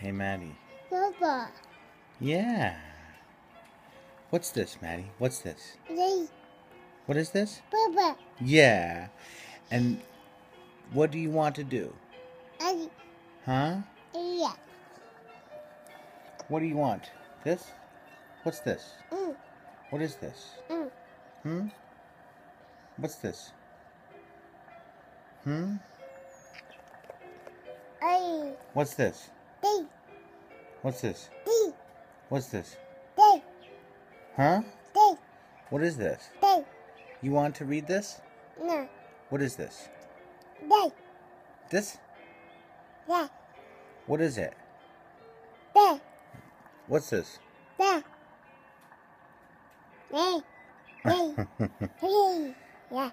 Hey, Maddie. Papa. Yeah. What's this, Maddie? What's this? Hey, What is this? Papa. Yeah. And what do you want to do? I, Huh? yeah. What do you want? This? What's this? Mm, What is this? mm. Hmm? What's this? Hmm? I, What's this? hey, What's this? hey, What's this? hey, Huh? hey, What is this? hey. You want to read this? No, What is this? hey, This? yeah, What is it? hey, What's this? yeah. Hey, hey, hey, yeah.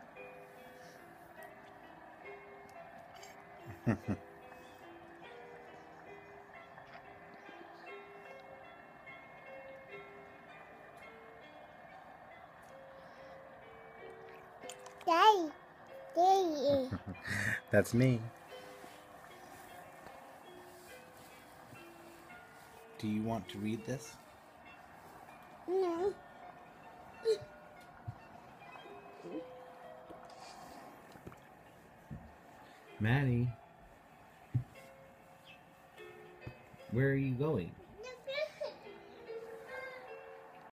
Hey, hey. That's me. Do you want to read this? No. Maddie, where are you going?